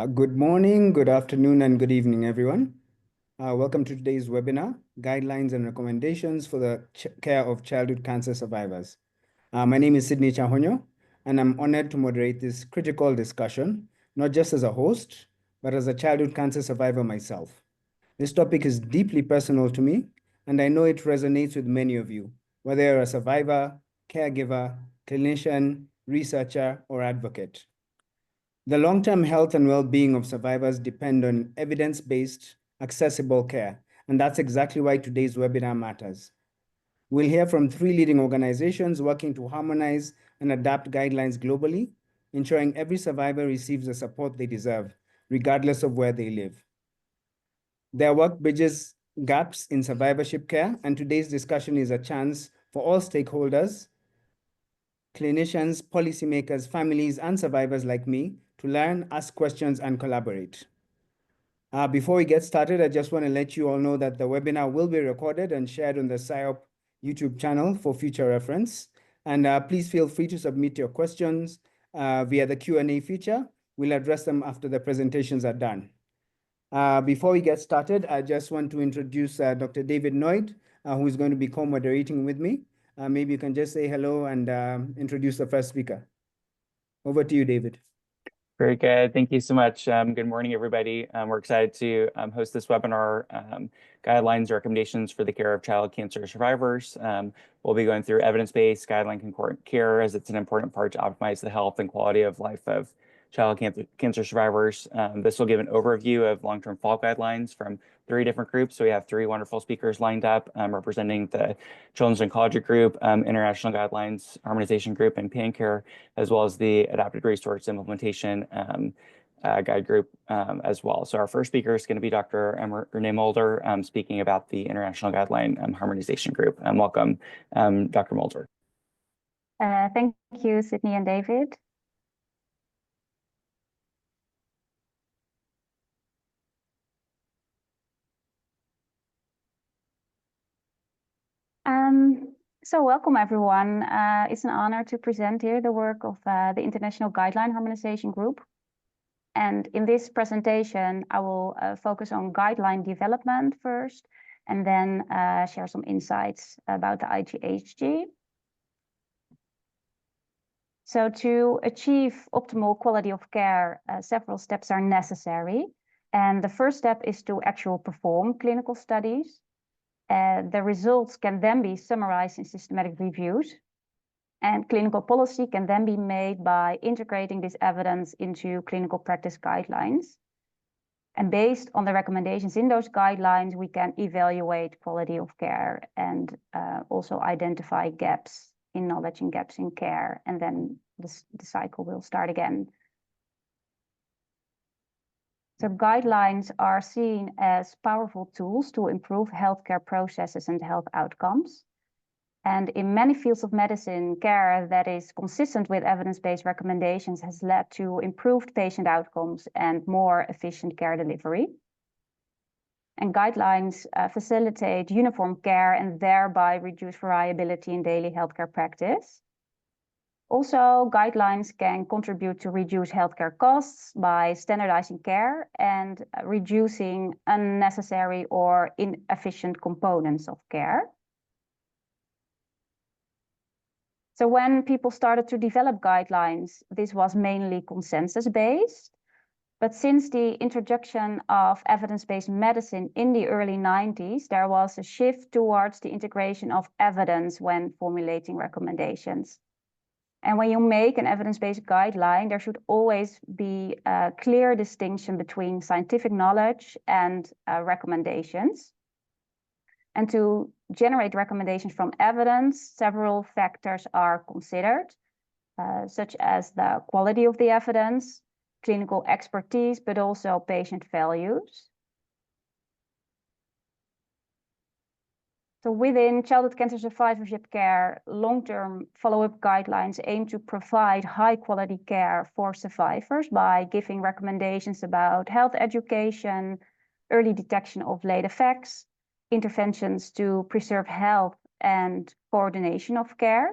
Good morning, good afternoon, and good evening, everyone. Welcome to today's webinar, Guidelines and Recommendations for the Care of Childhood Cancer Survivors. My name is Sydney Chahonyo, and I'm honored to moderate this critical discussion, not just as a host, but as a childhood cancer survivor myself. This topic is deeply personal to me, and I know it resonates with many of you, whether you're a survivor, caregiver, clinician, researcher, or advocate. The long-term health and well-being of survivors depend on evidence-based, accessible care, and that's exactly why today's webinar matters. We'll hear from 3 leading organizations working to harmonize and adapt guidelines globally, ensuring every survivor receives the support they deserve, regardless of where they live. Their work bridges gaps in survivorship care, and today's discussion is a chance for all stakeholders, clinicians, policymakers, families, and survivors like me to learn, ask questions, and collaborate. Before we get started, I just want to let you all know that the webinar will be recorded and shared on the SIOP YouTube channel for future reference. And please feel free to submit your questions via the Q&A feature. We'll address them after the presentations are done. Before we get started, I just want to introduce Dr. David Noyd, who is going to be co-moderating with me. Maybe you can just say hello and introduce the first speaker. Over to you, David. Very good. Thank you so much. Good morning, everybody. We're excited to host this webinar, Guidelines, Recommendations for the Care of Child Cancer Survivors. We'll be going through evidence-based guideline-concordant care, as it's an important part to optimize the health and quality of life of child cancer survivors. This will give an overview of long-term follow-up guidelines from 3 different groups. So we have 3 wonderful speakers lined up representing the Children's Oncology Group, International Guidelines, Harmonization Group, and PanCare, as well as the Adapted Resource Implementation Guide Group as well. So our first speaker is going to be Dr. Renée Mulder, speaking about the International Guideline Harmonization Group. Welcome, Dr. Mulder. Thank you, Sydney and David. So welcome, everyone. It's an honor to present here the work of the International Guideline Harmonization Group. And in this presentation, I will focus on guideline development first, and then share some insights about the IGHG. So to achieve optimal quality of care, several steps are necessary. And the first step is to actually perform clinical studies. The results can then be summarized in systematic reviews, and clinical policy can then be made by integrating this evidence into clinical practice guidelines. And based on the recommendations in those guidelines, we can evaluate quality of care and also identify gaps in knowledge and gaps in care, and then the cycle will start again. So guidelines are seen as powerful tools to improve healthcare processes and health outcomes. And in many fields of medicine, care that is consistent with evidence-based recommendations has led to improved patient outcomes and more efficient care delivery. And guidelines facilitate uniform care and thereby reduce variability in daily healthcare practice. Also, guidelines can contribute to reduce healthcare costs by standardizing care and reducing unnecessary or inefficient components of care. So when people started to develop guidelines, this was mainly consensus-based. But since the introduction of evidence-based medicine in the early 90s, there was a shift towards the integration of evidence when formulating recommendations. And when you make an evidence-based guideline, there should always be a clear distinction between scientific knowledge and recommendations. And to generate recommendations from evidence, several factors are considered, such as the quality of the evidence, clinical expertise, but also patient values. So within childhood cancer survivorship care, long-term follow-up guidelines aim to provide high-quality care for survivors by giving recommendations about health education, early detection of late effects, interventions to preserve health, and coordination of care.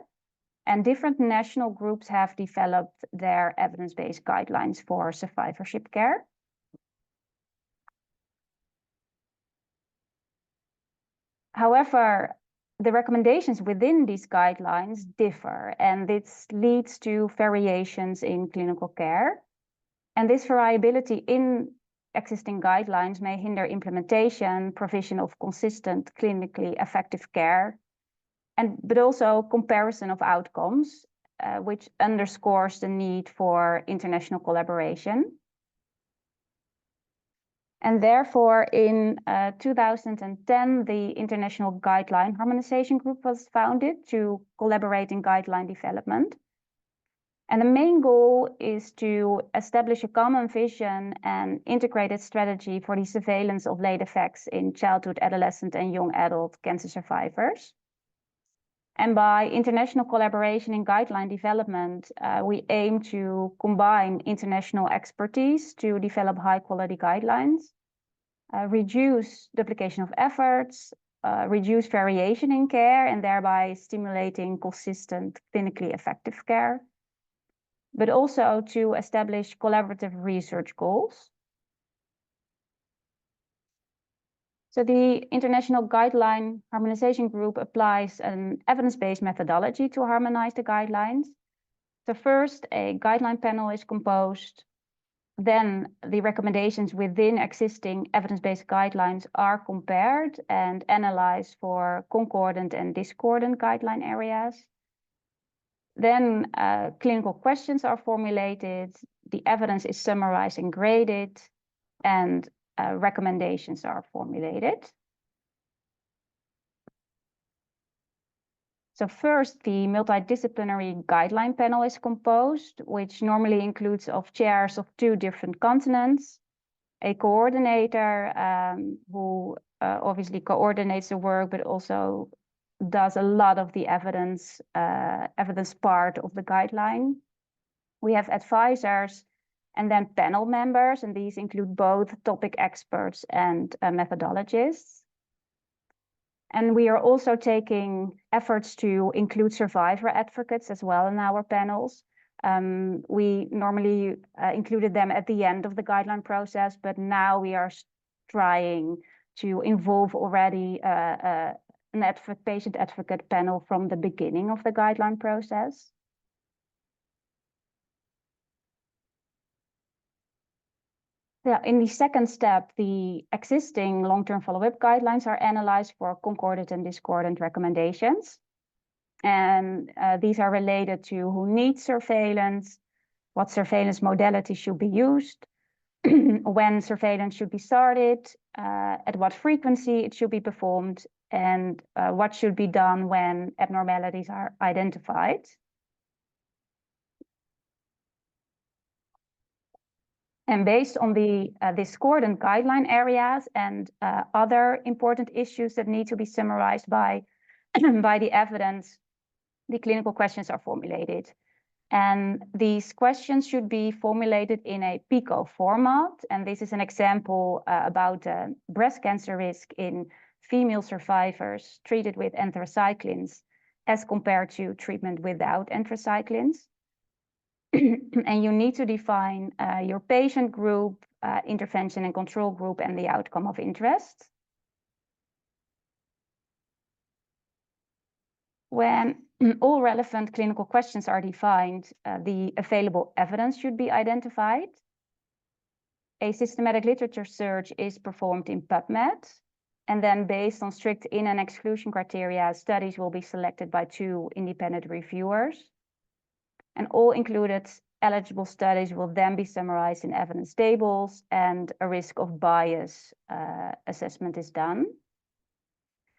And different national groups have developed their evidence-based guidelines for survivorship care. However, the recommendations within these guidelines differ, and this leads to variations in clinical care. And this variability in existing guidelines may hinder implementation, provision of consistent, clinically effective care, but also comparison of outcomes, which underscores the need for international collaboration. And therefore, in 2010, the International Guideline Harmonization Group was founded to collaborate in guideline development. And the main goal is to establish a common vision and integrated strategy for the surveillance of late effects in childhood, adolescent, and young adult cancer survivors. And by international collaboration in guideline development, we aim to combine international expertise to develop high-quality guidelines, reduce duplication of efforts, reduce variation in care, and thereby stimulating consistent, clinically effective care, but also to establish collaborative research goals. So the International Guideline Harmonization Group applies an evidence-based methodology to harmonize the guidelines. So first, a guideline panel is composed. Then the recommendations within existing evidence-based guidelines are compared and analyzed for concordant and discordant guideline areas. Then clinical questions are formulated, the evidence is summarized and graded, and recommendations are formulated. So first, the multidisciplinary guideline panel is composed, which normally includes of chairs of 2 different continents, a coordinator who obviously coordinates the work, but also does a lot of the evidence part of the guideline. We have advisors and then panel members, and these include both topic experts and methodologists. And we are also taking efforts to include survivor advocates as well in our panels. We normally included them at the end of the guideline process, but now we are trying to involve already an patient advocate panel from the beginning of the guideline process. Yeah, in the second step, the existing long-term follow-up guidelines are analyzed for concordant and discordant recommendations. And these are related to who needs surveillance, what surveillance modality should be used, when surveillance should be started, at what frequency it should be performed, and what should be done when abnormalities are identified. And based on the discordant guideline areas and other important issues that need to be summarized by, by the evidence, the clinical questions are formulated. And these questions should be formulated in a PICO format. And this is an example about breast cancer risk in female survivors treated with anthracyclines as compared to treatment without anthracyclines. And you need to define your patient group, intervention and control group, and the outcome of interest. When all relevant clinical questions are defined, the available evidence should be identified. A systematic literature search is performed in PubMed. And then based on strict in- and exclusion criteria, studies will be selected by 2 independent reviewers. And all included eligible studies will then be summarized in evidence tables, and a risk of bias assessment is done.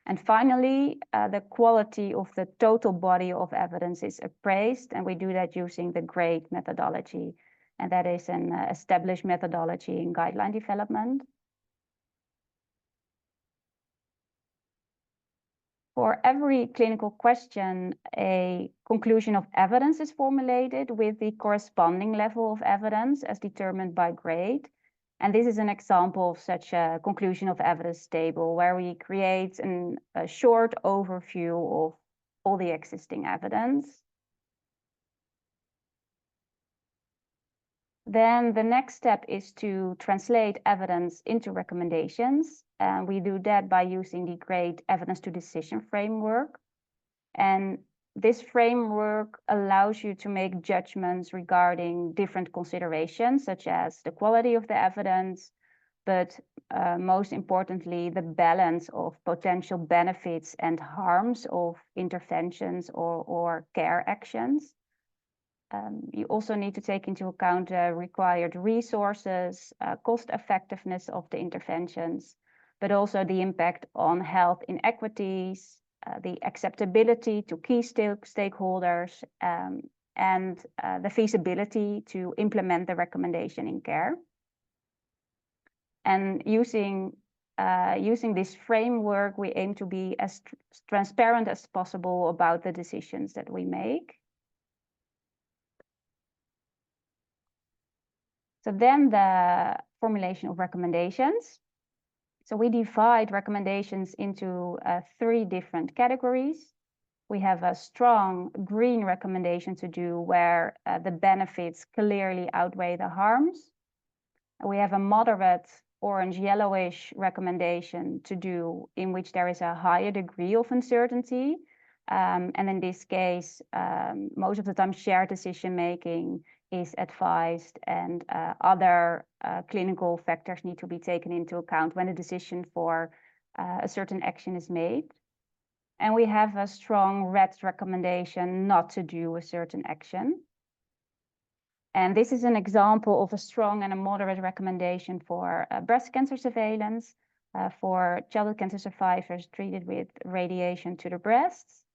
And finally, the quality of the total body of evidence is appraised, and we do that using the GRADE methodology. And that is an established methodology in guideline development. For every clinical question, a conclusion of evidence is formulated with the corresponding level of evidence as determined by GRADE. And this is an example of such a conclusion of evidence table where we create a short overview of all the existing evidence. Then the next step is to translate evidence into recommendations. And we do that by using the GREAT evidence to decision framework. And this framework allows you to make judgments regarding different considerations, such as the quality of the evidence, but most importantly, the balance of potential benefits and harms of interventions or care actions. You also need to take into account the required resources, cost effectiveness of the interventions, but also the impact on health inequities, the acceptability to key stakeholders, and the feasibility to implement the recommendation in care. And using this framework, we aim to be as transparent as possible about the decisions that we make. So then the formulation of recommendations. So we divide recommendations into 3 different categories. We have a strong green recommendation to do where the benefits clearly outweigh the harms. We have a moderate orange yellowish recommendation to do in which there is a higher degree of uncertainty. And in this case, most of the time shared decision making is advised, and other clinical factors need to be taken into account when a decision for a certain action is made. And we have a strong red recommendation not to do a certain action. And this is an example of a strong and a moderate recommendation for breast cancer surveillance for childhood cancer survivors treated with radiation to the breasts.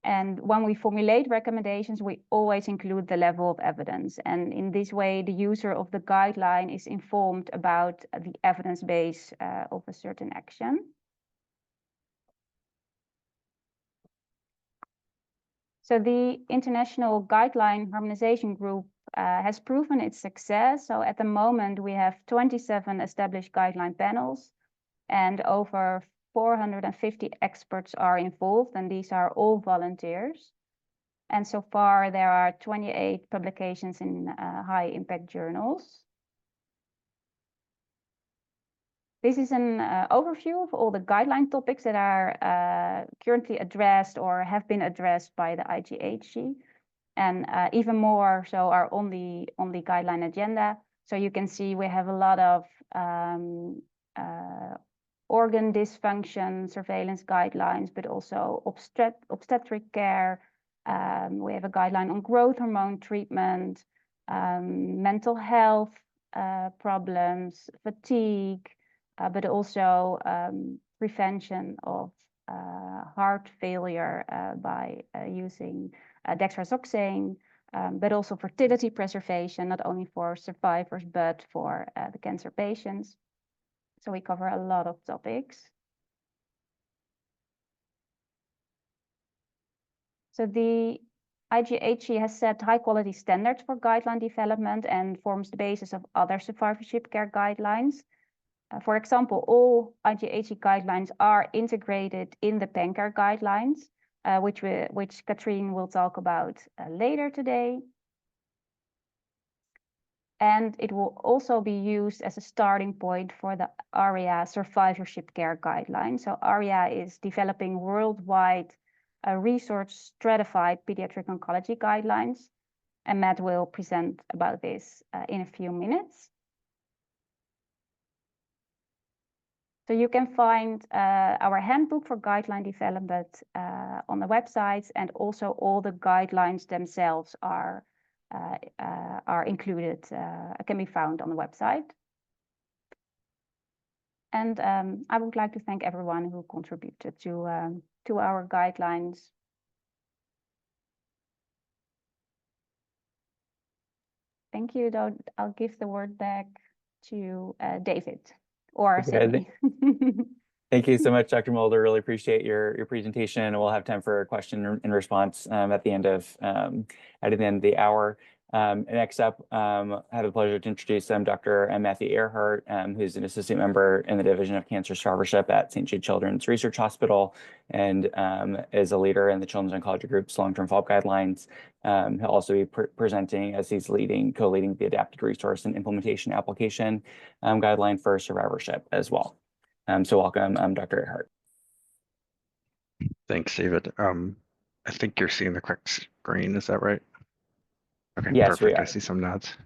And when we formulate recommendations, we always include the level of evidence. And in this way, the user of the guideline is informed about the evidence base of a certain action. So the International Guideline Harmonization Group has proven its success. So at the moment, we have 27 established guideline panels, and over 450 experts are involved, and these are all volunteers. And so far, there are 28 publications in high impact journals. This is an overview of all the guideline topics that are currently addressed or have been addressed by the IGHG, and even more so are on the guideline agenda. So you can see we have a lot of organ dysfunction surveillance guidelines, but also obstetric care. We have a guideline on growth hormone treatment, mental health problems, fatigue, but also prevention of heart failure by using dexrazoxane, but also fertility preservation, not only for survivors, but for the cancer patients. So we cover a lot of topics. So the IGHG has set high quality standards for guideline development and forms the basis of other survivorship care guidelines. For example, all IGHG guidelines are integrated in the PanCare guidelines, which Katrin will talk about later today. And it will also be used as a starting point for the ARIA survivorship care guideline. So ARIA is developing worldwide research stratified pediatric oncology guidelines. And Matt will present about this in a few minutes. So you can find our handbook for guideline development on the websites, and also all the guidelines themselves are included, can be found on the website. And I would like to thank everyone who contributed to our guidelines. Thank you, though. I'll give the word back to David or Sydney. Thank you so much, Dr. Mulder. Really appreciate your presentation. We'll have time for a question and response at the end of the hour. Next up, I have the pleasure to introduce Dr. Matthew Ehrhardt, who's an assistant member in the Division of Cancer Survivorship at St. Jude Children's Research Hospital and is a leader in the Children's Oncology Group's long-term follow-up guidelines. He'll also be presenting as he's co-leading the adapted resource and implementation application guideline for survivorship as well. So welcome, Dr. Ehrhardt. Thanks, David. I think you're seeing the correct screen, is that right? Okay, yes, perfect. I see some nods.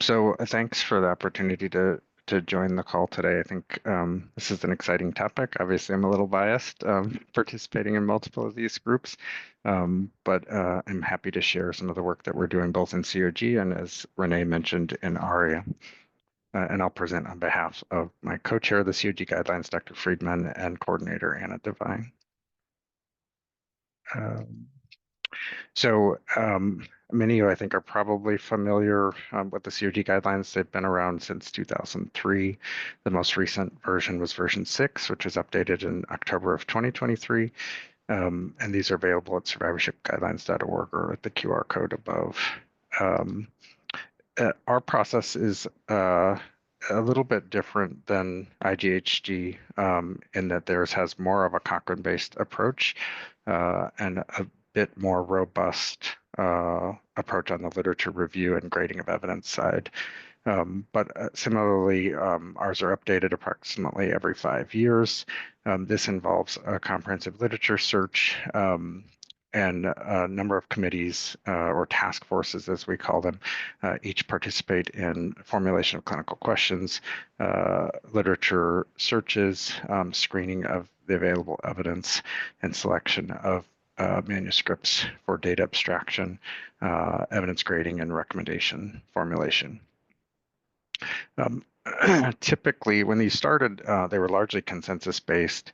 So thanks for the opportunity to join the call today. I think this is an exciting topic. Obviously, I'm a little biased participating in multiple of these groups, but I'm happy to share some of the work that we're doing both in COG and, as Renee mentioned, in ARIA. And I'll present on behalf of my co-chair of the COG guidelines, Dr. Friedman, and coordinator Anna Devine. So many of you, I think, are probably familiar with the COG guidelines. They've been around since 2003. The most recent version was version 6, which was updated in October of 2023. And these are available at survivorshipguidelines.org or at the QR code above. Our process is a little bit different than IGHG in that theirs has more of a Cochrane-based approach and a bit more robust approach on the literature review and grading of evidence side. But similarly, ours are updated approximately every 5 years. This involves a comprehensive literature search and a number of committees or task forces, as we call them, each participate in formulation of clinical questions, literature searches, screening of the available evidence, and selection of manuscripts for data abstraction, evidence grading, and recommendation formulation. Typically, when these started, they were largely consensus-based.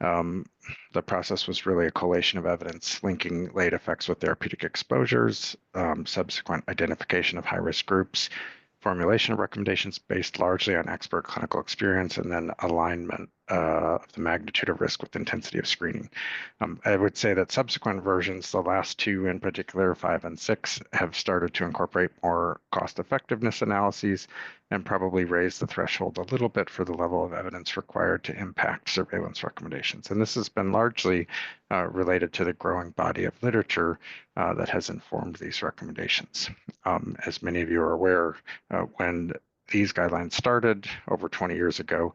The process was really a collation of evidence linking late effects with therapeutic exposures, subsequent identification of high-risk groups, formulation of recommendations based largely on expert clinical experience, and then alignment of the magnitude of risk with intensity of screening. I would say that subsequent versions, the last two in particular, 5 and 6, have started to incorporate more cost-effectiveness analyses and probably raise the threshold a little bit for the level of evidence required to impact surveillance recommendations. And this has been largely related to the growing body of literature that has informed these recommendations. As many of you are aware, when these guidelines started over 20 years ago,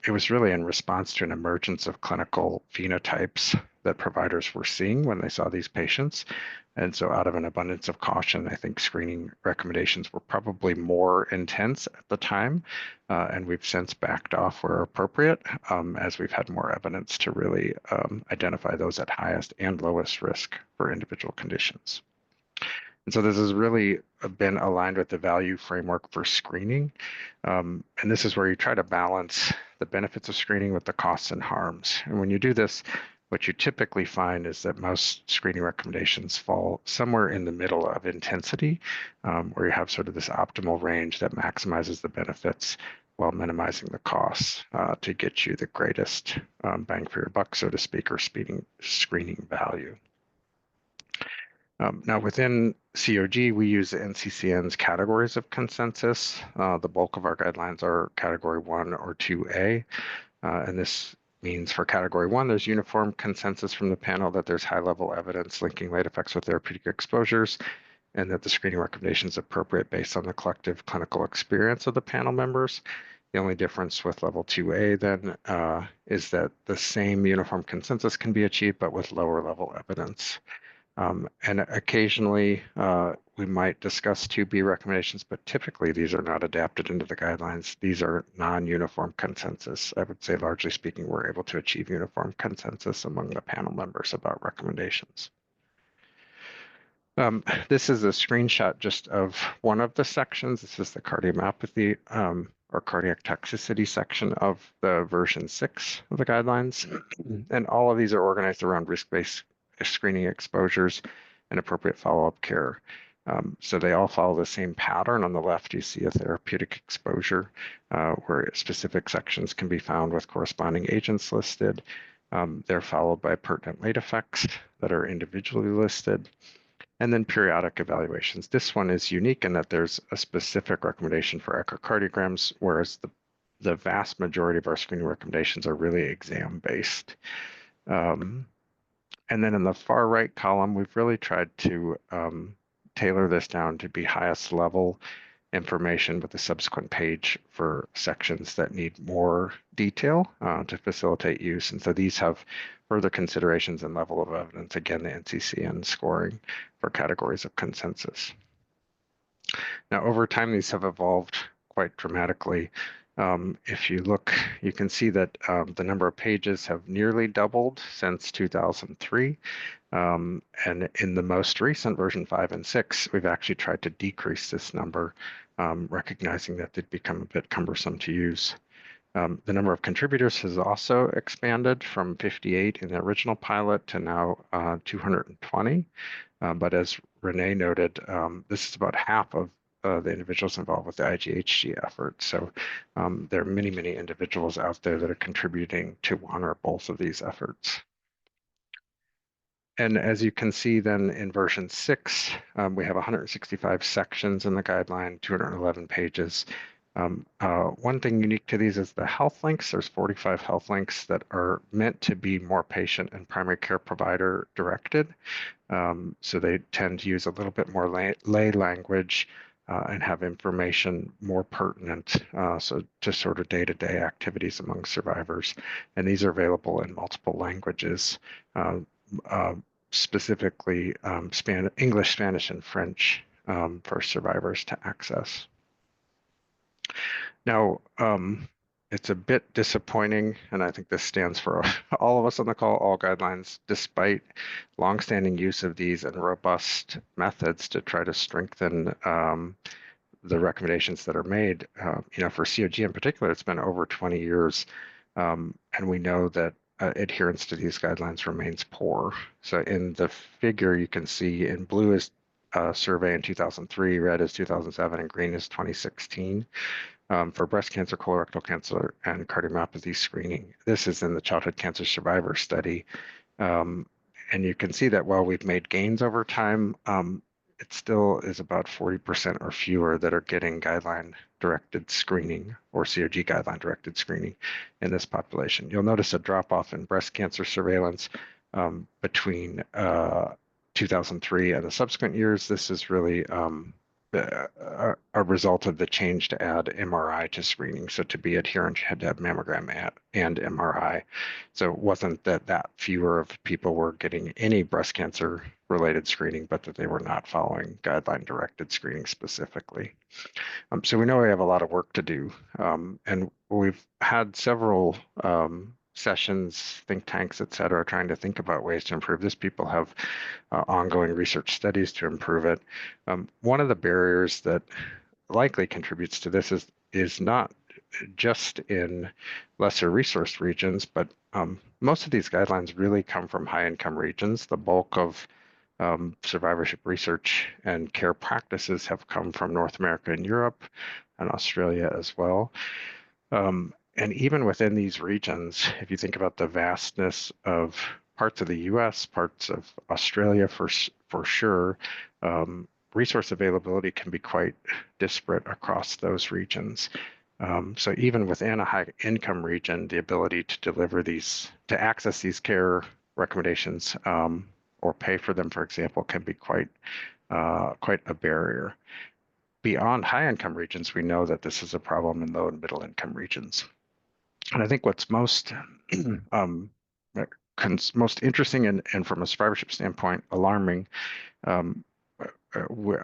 it was really in response to an emergence of clinical phenotypes that providers were seeing when they saw these patients. And so out of an abundance of caution, I think screening recommendations were probably more intense at the time, and we've since backed off where appropriate as we've had more evidence to really identify those at highest and lowest risk for individual conditions. And so this has really been aligned with the value framework for screening. And this is where you try to balance the benefits of screening with the costs and harms. And when you do this, what you typically find is that most screening recommendations fall somewhere in the middle of intensity, where you have sort of this optimal range that maximizes the benefits while minimizing the costs to get you the greatest bang for your buck, so to speak, or screening value. Now, within COG, we use NCCN's categories of consensus. The bulk of our guidelines are category 1 or 2A, and this means for category 1, there's uniform consensus from the panel that there's high-level evidence linking late effects with therapeutic exposures, and that the screening recommendation is appropriate based on the collective clinical experience of the panel members. The only difference with level 2A then is that the same uniform consensus can be achieved, but with lower level evidence. And occasionally we might discuss 2B recommendations, but typically these are not adapted into the guidelines. These are non-uniform consensus. I would say, largely speaking, we're able to achieve uniform consensus among the panel members about recommendations. This is a screenshot just of one of the sections. This is the cardiomyopathy or cardiac toxicity section of the version 6 of the guidelines. And all of these are organized around risk-based screening exposures and appropriate follow-up care. So they all follow the same pattern. On the left, you see a therapeutic exposure where specific sections can be found with corresponding agents listed. They're followed by pertinent late effects that are individually listed. And then periodic evaluations. This one is unique in that there's a specific recommendation for echocardiograms, whereas the vast majority of our screening recommendations are really exam-based. And then in the far right column, we've really tried to tailor this down to be highest level information with a subsequent page for sections that need more detail to facilitate use. And so these have further considerations and level of evidence, again, the NCCN scoring for categories of consensus. Now, over time, these have evolved quite dramatically. If you look, you can see that the number of pages have nearly doubled since 2003. And in the most recent version 5 and 6, we've actually tried to decrease this number, recognizing that they'd become a bit cumbersome to use. The number of contributors has also expanded from 58 in the original pilot to now 220. But as Renée noted, this is about half of the individuals involved with the IGHG effort. So there are many, many individuals out there that are contributing to one or both of these efforts. And as you can see then in version 6, we have 165 sections in the guideline, 211 pages. One thing unique to these is the health links. There's 45 health links that are meant to be more patient and primary care provider directed. So they tend to use a little bit more lay language and have information more pertinent so to sort of day-to-day activities among survivors. And these are available in multiple languages, specifically English, Spanish, and French for survivors to access. Now, it's a bit disappointing, and I think this stands for all of us on the call, all guidelines, despite longstanding use of these and robust methods to try to strengthen the recommendations that are made. For COG in particular, it's been over 20 years, and we know that adherence to these guidelines remains poor. So in the figure, you can see in blue is a survey in 2003, red is 2007, and green is 2016. For breast cancer, colorectal cancer, and cardiomyopathy screening. This is in the Childhood Cancer Survivor Study. And you can see that while we've made gains over time, it still is about 40% or fewer that are getting guideline-directed screening or COG guideline-directed screening in this population. You'll notice a drop-off in breast cancer surveillance between 2003 and the subsequent years. This is really a result of the change to add MRI to screening. So to be adherent, you had to have mammogram and MRI. So it wasn't that fewer of people were getting any breast cancer related screening, but that they were not following guideline directed screening specifically. So we know we have a lot of work to do. And we've had several sessions, think tanks, et cetera, trying to think about ways to improve this. People have ongoing research studies to improve it. One of the barriers that likely contributes to this is not just in lesser resourced regions, but most of these guidelines really come from high income regions. The bulk of survivorship research and care practices have come from North America and Europe and Australia as well. And even within these regions, if you think about the vastness of parts of the US, parts of Australia for sure, resource availability can be quite disparate across those regions. So even within a high income region, the ability to deliver these, to access these care recommendations or pay for them, for example, can be quite a barrier. Beyond high income regions, we know that this is a problem in low and middle income regions. And I think what's most interesting and from a survivorship standpoint, alarming, I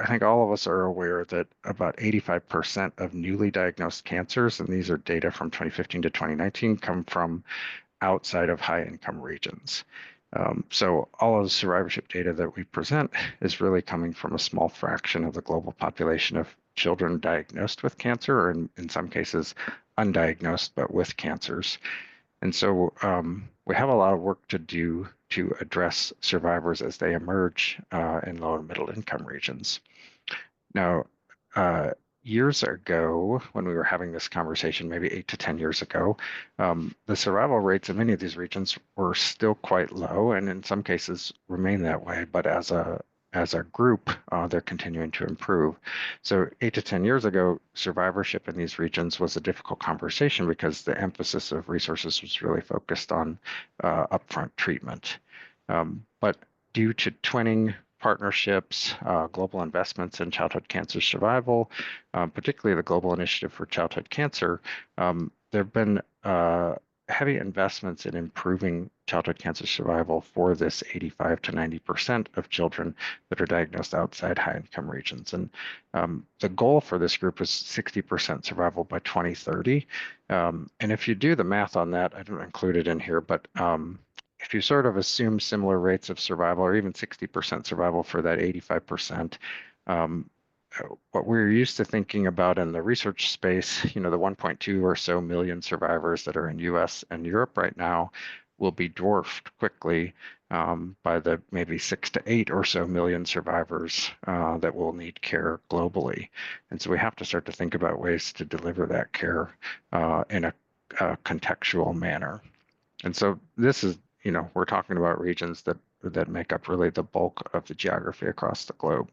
think all of us are aware that about 85% of newly diagnosed cancers, and these are data from 2015 to 2019, come from outside of high income regions. So all of the survivorship data that we present is really coming from a small fraction of the global population of children diagnosed with cancer, or in some cases undiagnosed, but with cancers. And so we have a lot of work to do to address survivors as they emerge in low and middle income regions. Now, years ago, when we were having this conversation, maybe 8 to 10 years ago, the survival rates in many of these regions were still quite low, and in some cases remain that way. But as a as a group, they're continuing to improve. So 8 to 10 years ago, survivorship in these regions was a difficult conversation because the emphasis of resources was really focused on upfront treatment. But due to twinning partnerships, global investments in childhood cancer survival, particularly the Global Initiative for Childhood Cancer, there have been heavy investments in improving childhood cancer survival for this 85 to 90% of children that are diagnosed outside high-income regions. And the goal for this group is 60% survival by 2030. And if you do the math on that, I don't include it in here, but if you sort of assume similar rates of survival or even 60% survival for that 85%, what we're used to thinking about in the research space, the 1.2 or so million survivors that are in US and Europe right now will be dwarfed quickly by the maybe 6 to 8 or so million survivors that will need care globally. And so we have to start to think about ways to deliver that care in a contextual manner. And so this is, we're talking about regions that make up really the bulk of the geography across the globe.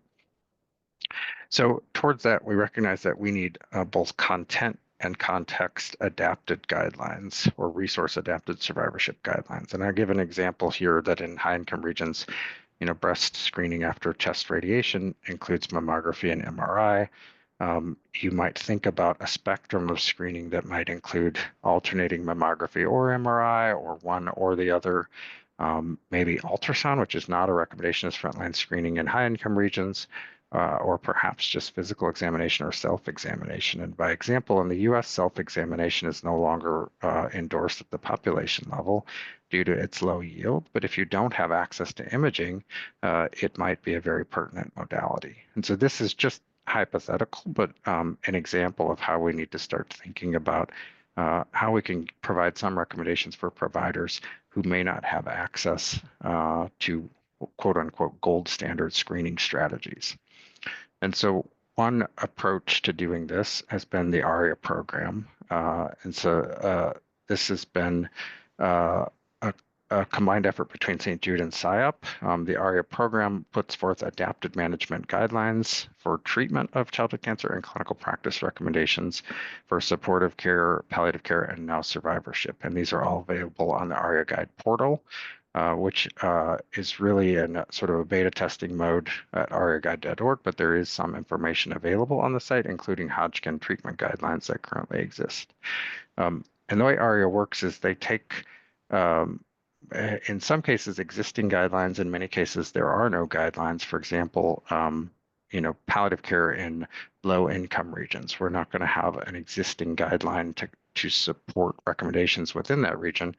So towards that, we recognize that we need both content and context adapted guidelines or resource adapted survivorship guidelines. And I'll give an example here that in high income regions, breast screening after chest radiation includes mammography and MRI. You might think about a spectrum of screening that might include alternating mammography or MRI or one or the other. Maybe ultrasound, which is not a recommendation as frontline screening in high income regions. Or perhaps just physical examination or self-examination. And by example, in the US, self-examination is no longer endorsed at the population level due to its low yield. But if you don't have access to imaging, it might be a very pertinent modality. And so this is just hypothetical, but an example of how we need to start thinking about how we can provide some recommendations for providers who may not have access to quote unquote gold standard screening strategies. And so one approach to doing this has been the ARIA program. And so this has been a combined effort between St. Jude and SIOP. The ARIA program puts forth adapted management guidelines for treatment of childhood cancer and clinical practice recommendations for supportive care, palliative care, and now survivorship. And these are all available on the ARIA Guide portal. Which is really in sort of a beta testing mode at ariaguide.org, but there is some information available on the site, including Hodgkin treatment guidelines that currently exist. And the way ARIA works is they take, in some cases, existing guidelines. In many cases, there are no guidelines. For example, palliative care in low-income regions. We're not going to have an existing guideline to support recommendations within that region.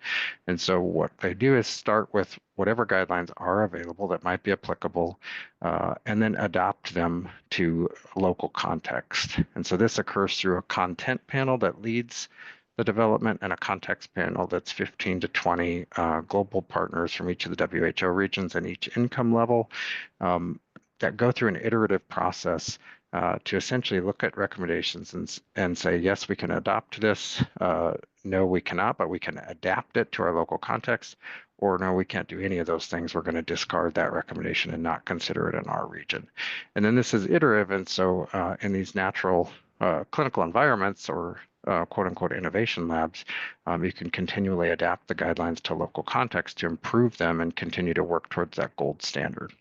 And so what they do is start with whatever guidelines are available that might be applicable, and then adapt them to local context. And so this occurs through a content panel that leads the development and a context panel that's 15 to 20 global partners from each of the WHO regions and each income level that go through an iterative process to essentially look at recommendations and say, yes, we can adopt this. No, we cannot, but we can adapt it to our local context. Or no, we can't do any of those things. We're going to discard that recommendation and not consider it in our region. And then this is iterative. And so in these natural clinical environments or quote unquote innovation labs, you can continually adapt the guidelines to local context to improve them and continue to work towards that gold standard.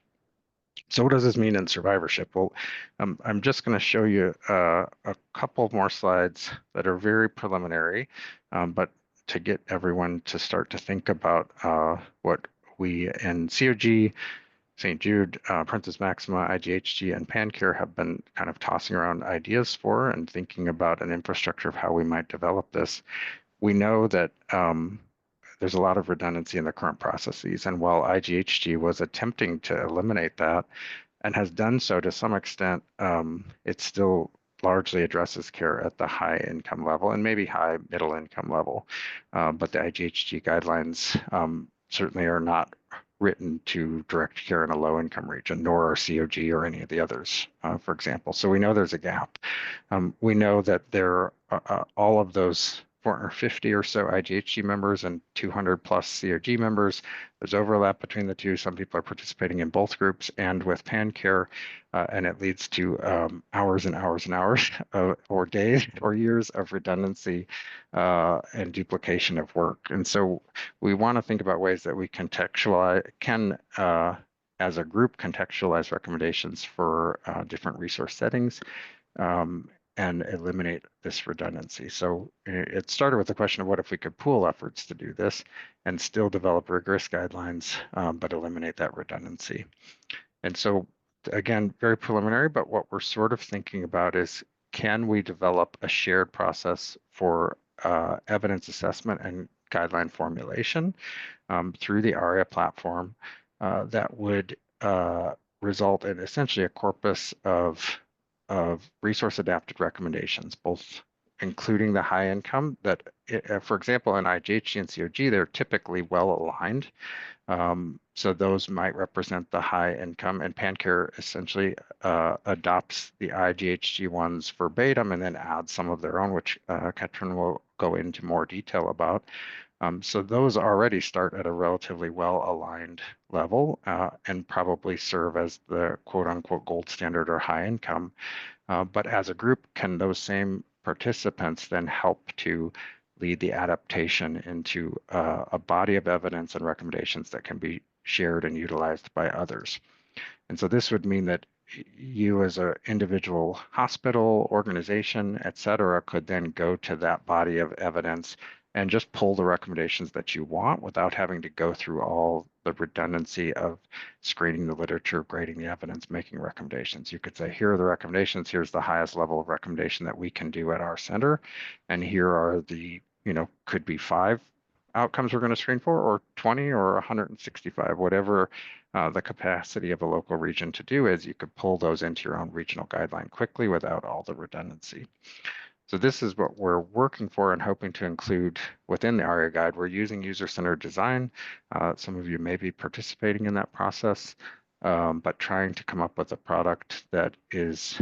So what does this mean in survivorship? Well, I'm just going to show you a couple more slides that are very preliminary, but to get everyone to start to think about what we in COG, St. Jude, Princess Máxima, IGHG, and PanCare have been kind of tossing around ideas for and thinking about an infrastructure of how we might develop this. We know that there's a lot of redundancy in the current processes. And while IGHG was attempting to eliminate that and has done so to some extent, it still largely addresses care at the high income level and maybe high middle income level. But the IGHG guidelines certainly are not written to direct care in a low income region, nor are COG or any of the others, for example. So we know there's a gap. We know that there all of those 450 or so IGHG members and 200 plus COG members. There's overlap between the two. Some people are participating in both groups and with PanCare, and it leads to hours and hours and hours or days or years of redundancy and duplication of work. And so we want to think about ways that we as a group, contextualize recommendations for different resource settings and eliminate this redundancy. So it started with the question of what if we could pool efforts to do this and still develop rigorous guidelines, but eliminate that redundancy. And so again, very preliminary, but what we're sort of thinking about is, can we develop a shared process for evidence assessment and guideline formulation through the ARIA platform that would result in essentially a corpus of resource adapted recommendations, both including the high income that, for example, in IGHG and COG, they're typically well aligned. So those might represent the high income, and PanCare essentially adopts the IGHG ones verbatim and then adds some of their own, which Katrin will go into more detail about. So those already start at a relatively well-aligned level and probably serve as the quote-unquote gold standard or high income. But as a group, can those same participants then help to lead the adaptation into a body of evidence and recommendations that can be shared and utilized by others? And so this would mean that you as an individual hospital, organization, et cetera, could then go to that body of evidence and just pull the recommendations that you want without having to go through all the redundancy of screening the literature, grading the evidence, making recommendations. You could say, here are the recommendations, here's the highest level of recommendation that we can do at our center, and here are the, could be 5 outcomes we're going to screen for, or 20 or 165, whatever the capacity of a local region to do is. You could pull those into your own regional guideline quickly without all the redundancy. So this is what we're working for and hoping to include within the ARIA guide. We're using user-centered design. Some of you may be participating in that process, but trying to come up with a product that is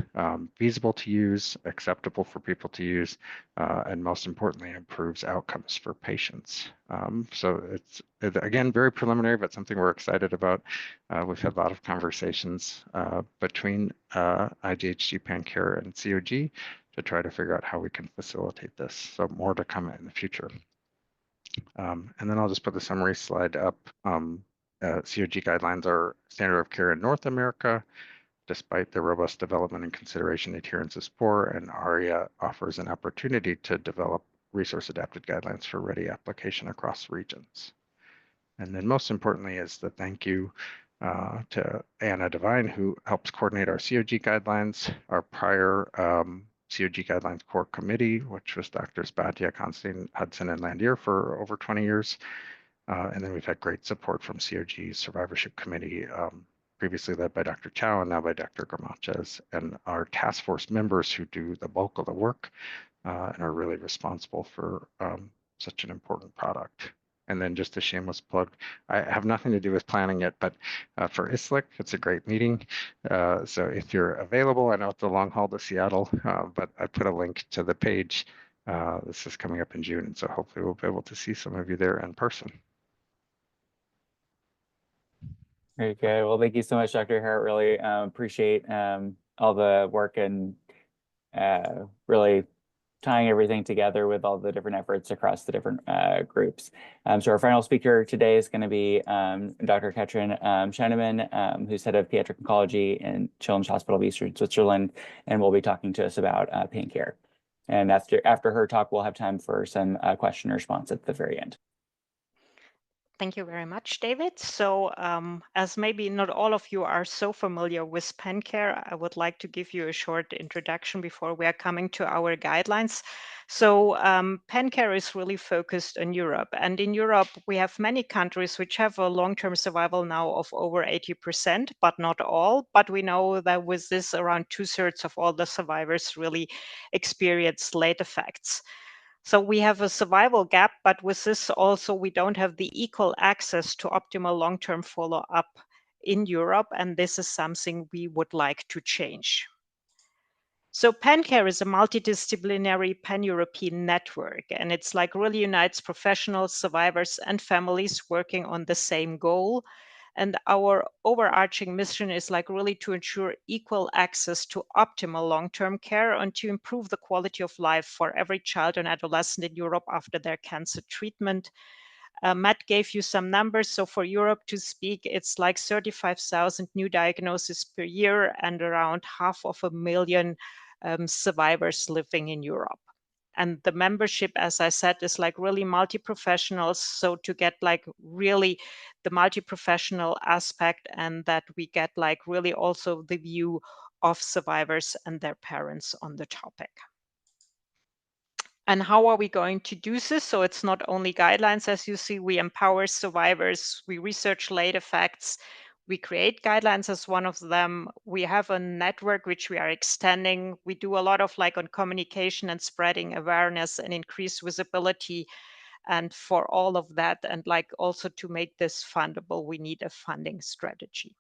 feasible to use, acceptable for people to use, and most importantly, improves outcomes for patients. So it's, again, very preliminary, but something we're excited about. We've had a lot of conversations between IGHG, PanCare, and COG to try to figure out how we can facilitate this. So more to come in the future. And then I'll just put the summary slide up. COG guidelines are standard of care in North America. Despite the robust development and consideration, adherence is poor, and ARIA offers an opportunity to develop resource-adapted guidelines for ready application across regions. And then most importantly is the thank you to Anna Devine, who helps coordinate our COG guidelines. Our prior COG Guidelines Core Committee, which was Drs. Bhatia, Constein, Hudson, and Landier for over 20 years. And then we've had great support from COG's Survivorship Committee, previously led by Dr. Chow and now by Dr. Gramachez, and our task force members who do the bulk of the work and are really responsible for such an important product. And then just a shameless plug, I have nothing to do with planning it, but for ISLIC, it's a great meeting. So if you're available, I know it's a long haul to Seattle, but I put a link to the page. This is coming up in June, and so hopefully we'll be able to see some of you there in person. Very good. Well, thank you so much, Dr. Ehrhardt. Really appreciate all the work and really tying everything together with all the different efforts across the different groups. So our final speaker today is going to be Dr. Katrin Scheinemann, who's head of pediatric oncology in Children's Hospital of Eastern Switzerland, and will be talking to us about PanCare. And after her talk, we'll have time for some question and response at the very end. Thank you very much, David. So as maybe not all of you are so familiar with PanCare, I would like to give you a short introduction before we are coming to our guidelines. So PanCare is really focused on Europe. And in Europe, we have many countries which have a long-term survival now of over 80%, but not all. But we know that with this, around 2/3 of all the survivors really experience late effects. So we have a survival gap, but with this also, we don't have the equal access to optimal long-term follow-up in Europe, and this is something we would like to change. So PanCare is a multidisciplinary pan-European network, and it's like really unites professionals, survivors, and families working on the same goal. And our overarching mission is like really to ensure equal access to optimal long-term care and to improve the quality of life for every child and adolescent in Europe after their cancer treatment. Matt gave you some numbers. So for Europe to speak, it's like 35,000 new diagnoses per year and around 500,000 survivors living in Europe. And the membership, as I said, is like really multi-professionals. So to get like really the multi-professional aspect, and that we get like really also the view of survivors and their parents on the topic. And how are we going to do this? So it's not only guidelines, as you see, we empower survivors, we research late effects, we create guidelines as one of them. We have a network which we are extending. We do a lot of like on communication and spreading awareness and increase visibility. And for all of that, and like also to make this fundable, we need a funding strategy.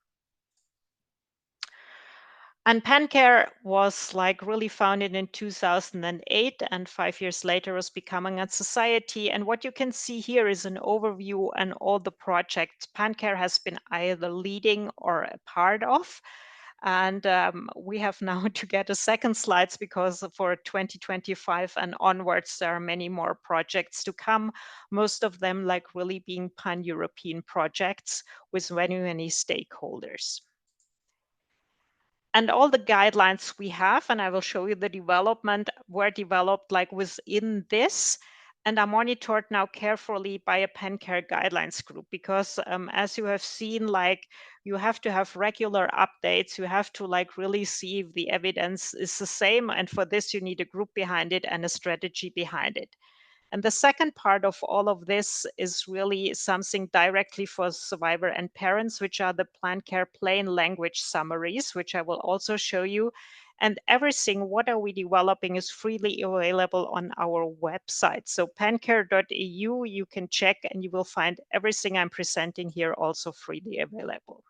And PanCare was like really founded in 2008, and 5 years later was becoming a society. And what you can see here is an overview and all the projects PanCare has been either leading or a part of. And we have now to get a second slides because for 2025 and onwards, there are many more projects to come, most of them like really being pan-European projects with many, many stakeholders. And all the guidelines we have, and I will show you the development, were developed like within this and are monitored now carefully by a PanCare guidelines group, because as you have seen, like you have to have regular updates. You have to like really see if the evidence is the same. And for this, you need a group behind it and a strategy behind it. And the second part of all of this is really something directly for survivor and parents, which are the PanCare plain language summaries, which I will also show you. And everything, what are we developing, is freely available on our website. So pancare.eu, you can check and you will find everything I'm presenting here also freely available.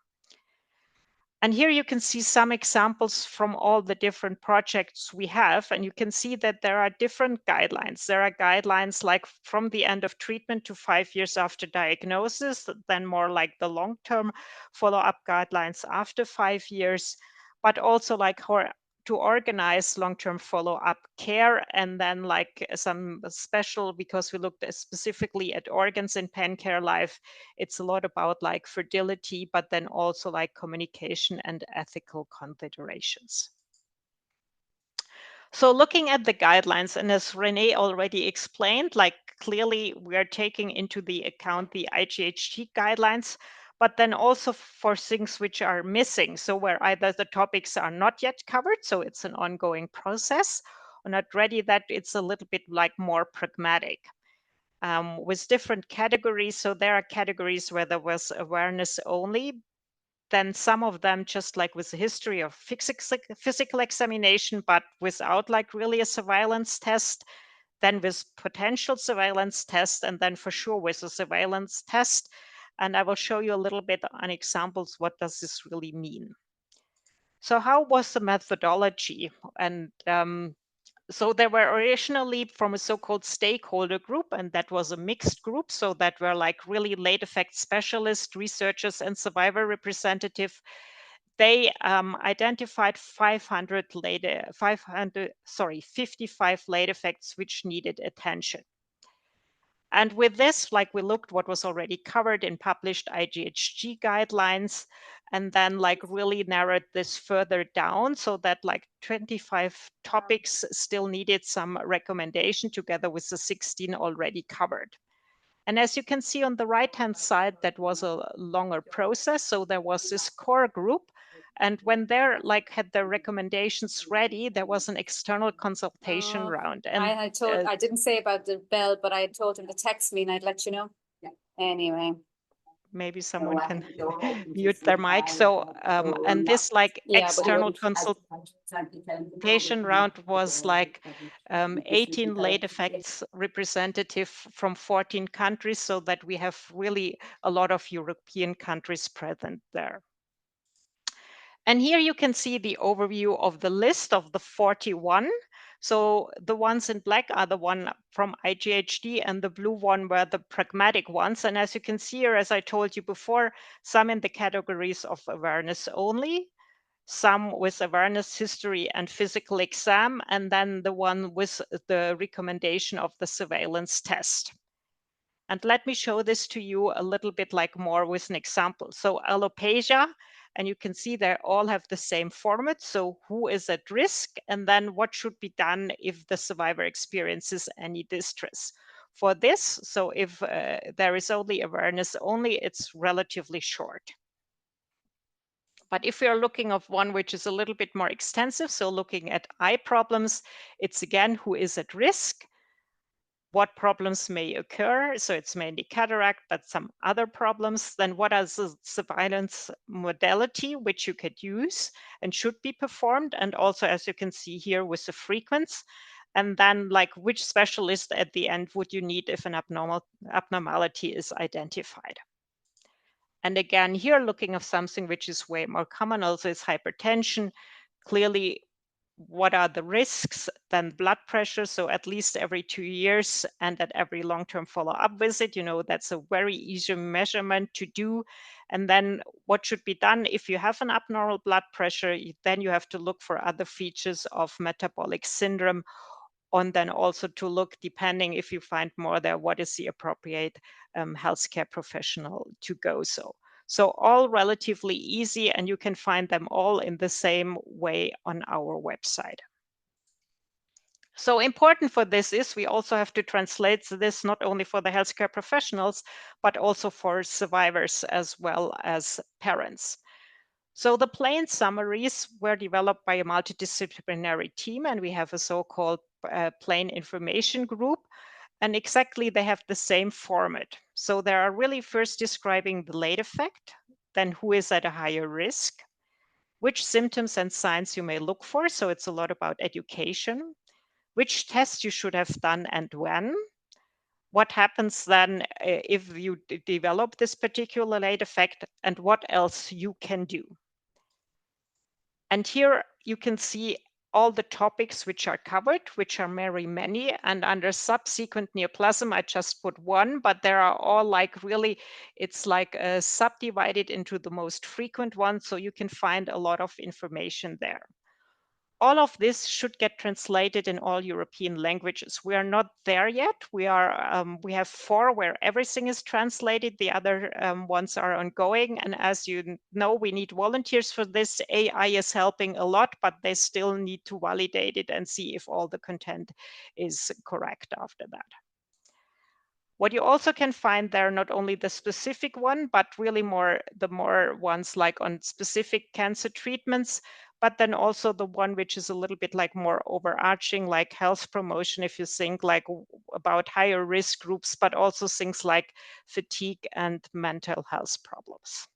And here you can see some examples from all the different projects we have. And you can see that there are different guidelines. There are guidelines like from the end of treatment to 5 years after diagnosis, then more like the long-term follow-up guidelines after 5 years, but also like to organize long-term follow-up care, and then like some special, because we looked specifically at organs in PanCare Life, it's a lot about like fertility, but then also like communication and ethical considerations. So looking at the guidelines, and as Renée already explained, like clearly we are taking into the account the IGHT guidelines, but then also for things which are missing. So where either the topics are not yet covered, so it's an ongoing process, or not ready, that it's a little bit like more pragmatic. With different categories. So there are categories where there was awareness only, then some of them just like with the history of physical examination, but without like really a surveillance test, then with potential surveillance test, and then for sure with a surveillance test. And I will show you a little bit on examples, what does this really mean? So how was the methodology? And so they were originally from a so-called stakeholder group, and that was a mixed group. So that were like really late effect specialists, researchers, and survivor representative. They identified 55 late effects which needed attention. And with this, like we looked what was already covered in published IGHG guidelines, and then like really narrowed this further down so that like 25 topics still needed some recommendation together with the 16 already covered. And as you can see on the right-hand side, that was a longer process. So there was this core group. And when they're like had their recommendations ready, there was an external consultation round. And I didn't say about the bell, but I had told him to text me and I'd let you know. Yeah. Anyway. Maybe someone can mute their mic. So, and this like external consultation round was like 18 late effects representative from 14 countries, so that we have really a lot of European countries present there. And here you can see the overview of the list of the 41. So the ones in black are the one from IGHD, and the blue one were the pragmatic ones. And as you can see here, as I told you before, some in the categories of awareness only, some with awareness, history, and physical exam, and then the one with the recommendation of the surveillance test. And let me show this to you a little bit like more with an example. So alopecia, and you can see they all have the same format. So who is at risk? And then what should be done if the survivor experiences any distress? For this, so if there is only awareness only, it's relatively short. But if you're looking at one which is a little bit more extensive, so looking at eye problems, it's again who is at risk, what problems may occur. So it's mainly cataract, but some other problems. Then what is the surveillance modality which you could use and should be performed? And also, as you can see here, with the frequency. And then like which specialist at the end would you need if an abnormality is identified? And again, here looking at something which is way more common also is hypertension. Clearly, what are the risks? Then blood pressure, so at least every 2 years and at every long-term follow-up visit, you know, that's a very easy measurement to do. And then what should be done if you have an abnormal blood pressure, then you have to look for other features of metabolic syndrome, and then also to look, depending if you find more there, what is the appropriate healthcare professional to go. So all relatively easy, and you can find them all in the same way on our website. So important for this is we also have to translate this not only for the healthcare professionals, but also for survivors as well as parents. So the plain summaries were developed by a multidisciplinary team, and we have a so-called plain information group. And exactly they have the same format. So they are really first describing the late effect, then who is at a higher risk, which symptoms and signs you may look for. So it's a lot about education, which tests you should have done and when, what happens then if you develop this particular late effect, and what else you can do. And here you can see all the topics which are covered, which are very many. And under subsequent neoplasm, I just put one, but there are all like really, it's like subdivided into the most frequent ones. So you can find a lot of information there. All of this should get translated in all European languages. We are not there yet. We have 4 where everything is translated. The other ones are ongoing. And as you know, we need volunteers for this. AI is helping a lot, but they still need to validate it and see if all the content is correct after that. What you also can find there, not only the specific one, but really the more ones like on specific cancer treatments, but then also the one which is a little bit like more overarching, like health promotion, if you think like about higher risk groups, but also things like fatigue and mental health problems.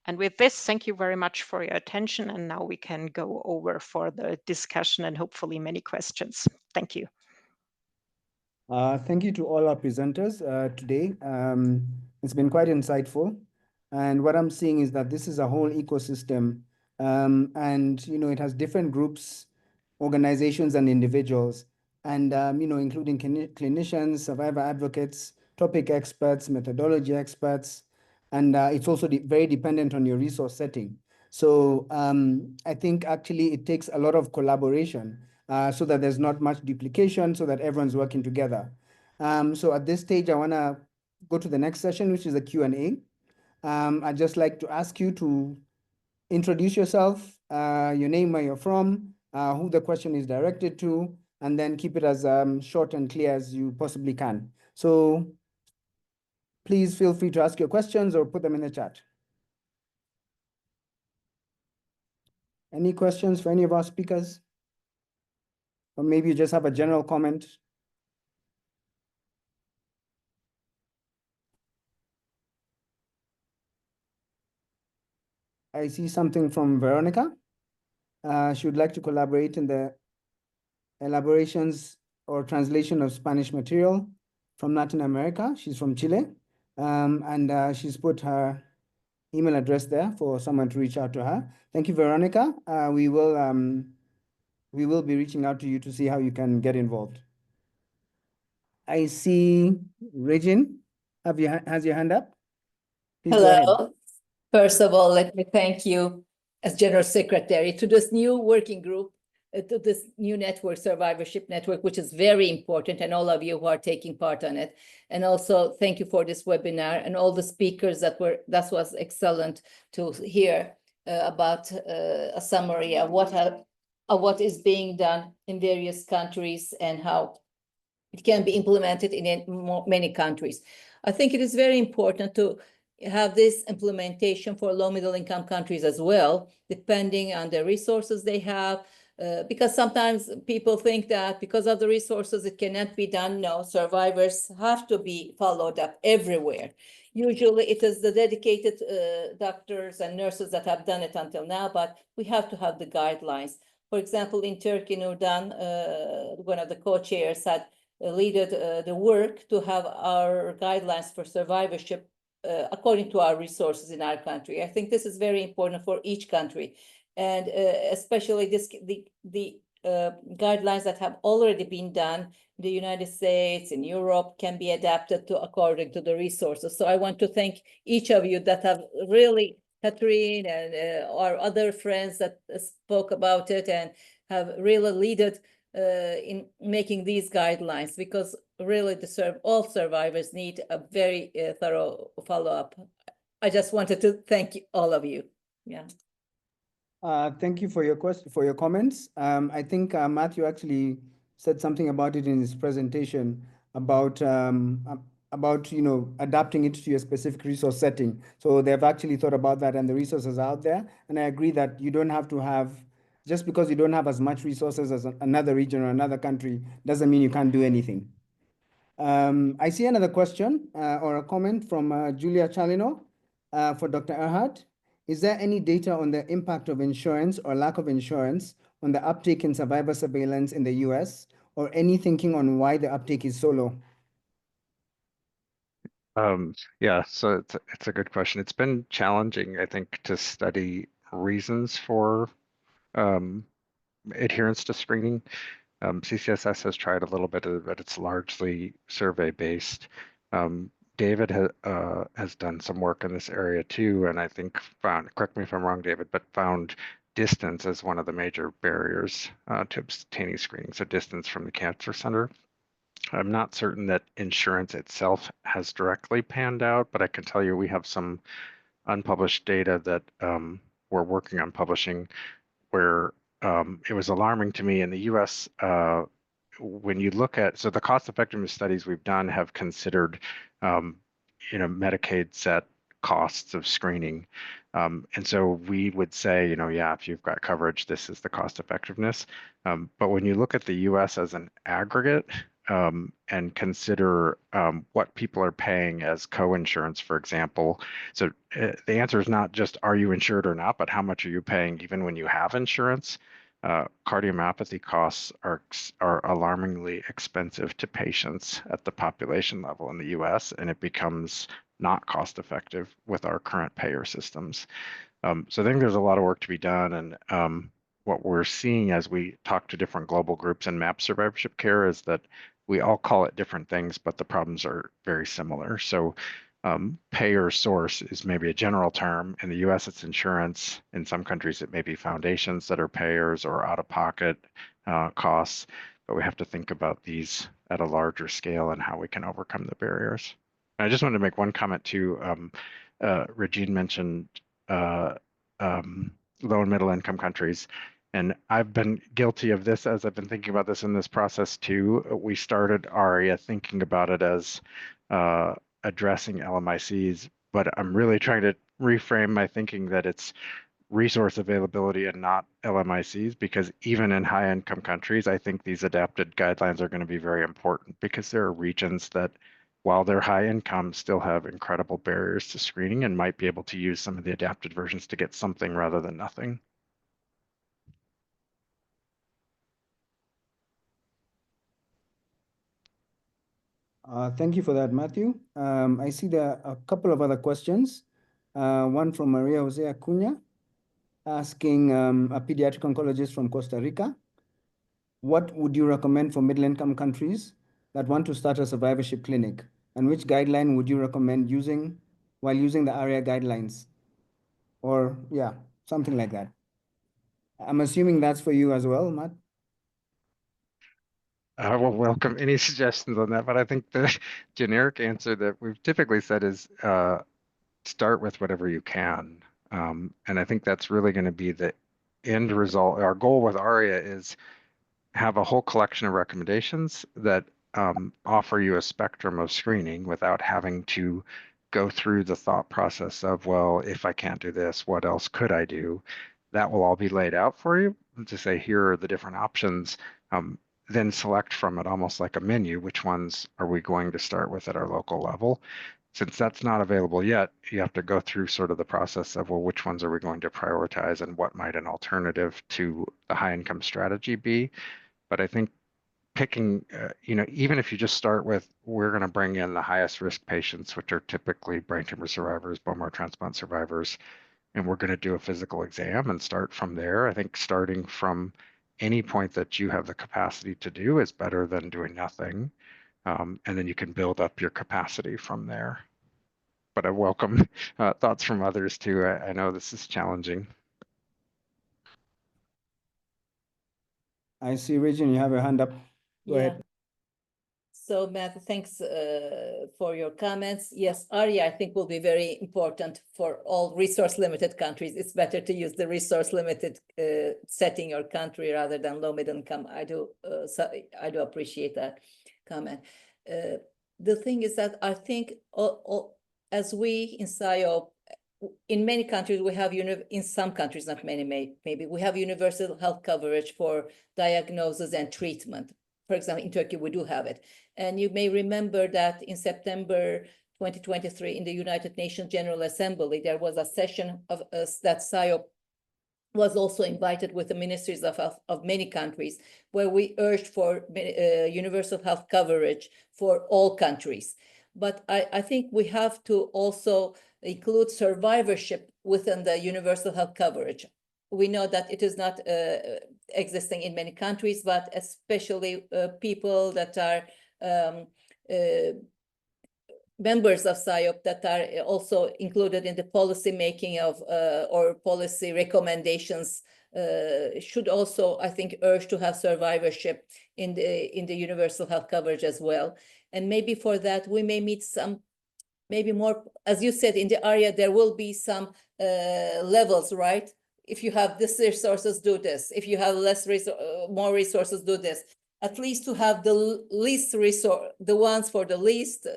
And with this, thank you very much for your attention. And now we can go over for the discussion and hopefully many questions. Thank you. Thank you to all our presenters today. It's been quite insightful. And what I'm seeing is that this is a whole ecosystem. And, you know, it has different groups, organizations, and individuals. And, you know, including clinicians, survivor advocates, topic experts, methodology experts. And it's also very dependent on your resource setting. So I think actually it takes a lot of collaboration so that there's not much duplication, so that everyone's working together. So at this stage, I want to go to the next session, which is a Q&A. I'd just like to ask you to introduce yourself, your name, where you're from, who the question is directed to, and then keep it as short and clear as you possibly can. So please feel free to ask your questions or put them in the chat. Any questions for any of our speakers? Or maybe you just have a general comment. I see something from Veronica. She would like to collaborate in the elaborations or translation of Spanish material from Latin America. She's from Chile. And she's put her email address there for someone to reach out to her. Thank you, Veronica. We will be reaching out to you to see how you can get involved. I see Regine has your hand up. Please go ahead. Hello. First of all, let me thank you as General Secretary to this new working group, to this new network, Survivorship Network, which is very important, and all of you who are taking part on it. And also thank you for this webinar and all the speakers that was excellent to hear about a summary of what is being done in various countries and how it can be implemented in many countries. I think it is very important to have this implementation for low middle income countries as well, depending on the resources they have, because sometimes people think that because of the resources it cannot be done. No, survivors have to be followed up everywhere. Usually it is the dedicated doctors and nurses that have done it until now, but we have to have the guidelines. For example, in Turkey, Nurdan, one of the co-chairs, had leaded the work to have our guidelines for survivorship according to our resources in our country. I think this is very important for each country, and especially the guidelines that have already been done in the United States, in Europe, can be adapted to according to the resources. So I want to thank each of you that have really, Katrin and our other friends that spoke about it and have really led in making these guidelines, because really all survivors need a very thorough follow-up. I just wanted to thank all of you. Yeah. Thank you for your comments. I think Matthew actually said something about it in his presentation about adapting it to your specific resource setting. So they've actually thought about that, and the resources are out there. And I agree that you don't have to have, just because you don't have as much resources as another region or another country, doesn't mean you can't do anything. I see another question or a comment from Julia Chalino for Dr. Ehrhardt. Is there any data on the impact of insurance or lack of insurance on the uptake in survivor surveillance in the US, or any thinking on why the uptake is so low? Yeah, so it's a good question. It's been challenging, I think, to study reasons for adherence to screening. CCSS has tried a little bit of it, but it's largely survey-based. David has done some work in this area too, and I think found, correct me if I'm wrong, David, but found distance as one of the major barriers to obtaining screening, so distance from the cancer center. I'm not certain that insurance itself has directly panned out, but I can tell you we have some unpublished data that we're working on publishing where it was alarming to me in the US. When you look at, so the cost effectiveness studies we've done have considered, Medicaid set costs of screening. And so we would say, yeah, if you've got coverage, this is the cost effectiveness. But when you look at the US as an aggregate and consider what people are paying as co-insurance, for example, so the answer is not just are you insured or not, but how much are you paying even when you have insurance? Cardiomyopathy costs are alarmingly expensive to patients at the population level in the US, and it becomes not cost effective with our current payer systems. So I think there's a lot of work to be done, and what we're seeing as we talk to different global groups and map survivorship care is that we all call it different things, but the problems are very similar. So payer source is maybe a general term. In the US, it's insurance. In some countries, it may be foundations that are payers or out-of-pocket costs, but we have to think about these at a larger scale and how we can overcome the barriers. And I just wanted to make one comment too. Regine mentioned low and middle income countries. And I've been guilty of this as I've been thinking about this in this process too. We started ARIA thinking about it as addressing LMICs, but I'm really trying to reframe my thinking that it's resource availability and not LMICs, because even in high income countries, I think these adapted guidelines are going to be very important, because there are regions that, while they're high income, still have incredible barriers to screening and might be able to use some of the adapted versions to get something rather than nothing. Thank you for that, Matthew. I see there are a couple of other questions. One from Maria Jose Acuna, asking a pediatric oncologist from Costa Rica, what would you recommend for middle-income countries that want to start a survivorship clinic? And which guideline would you recommend using while using the ARIA guidelines? Or, yeah, something like that. I'm assuming that's for you as well, Matt. I will welcome any suggestions on that, but I think the generic answer that we've typically said is start with whatever you can. And I think that's really going to be the end result. Our goal with ARIA is have a whole collection of recommendations that offer you a spectrum of screening without having to go through the thought process of, well, if I can't do this, what else could I do? That will all be laid out for you to say, here are the different options. Then select from it almost like a menu, which ones are we going to start with at our local level? Since that's not available yet, you have to go through sort of the process of, well, which ones are we going to prioritize and what might an alternative to the high income strategy be? But I think picking, even if you just start with, we're going to bring in the highest risk patients, which are typically brain tumor survivors, bone marrow transplant survivors, and we're going to do a physical exam and start from there. I think starting from any point that you have the capacity to do is better than doing nothing. And then you can build up your capacity from there. But I welcome thoughts from others too. I know this is challenging. I see, Regine, you have your hand up. Go ahead. So Matt, thanks for your comments. Yes, ARIA, I think, will be very important for all resource-limited countries. It's better to use the resource-limited setting or country rather than low middle income. I do appreciate that comment. The thing is that I think as we in SIOP, in many countries, we have, in some countries, not many, maybe, we have universal health coverage for diagnosis and treatment. For example, in Turkey, we do have it. And you may remember that in September 2023, in the United Nations General Assembly, there was a session of that SIOP was also invited with the ministries of many countries, where we urged for universal health coverage for all countries. But I think we have to also include survivorship within the universal health coverage. We know that it is not existing in many countries, but especially people that are members of SIOP that are also included in the policy making of or policy recommendations should also, I think, urge to have survivorship in the universal health coverage as well. And maybe for that, we may meet some, maybe more, as you said, in the ARIA, there will be some levels, right? If you have this resources, do this. If you have more resources, do this. At least to have the least resource, the ones for the least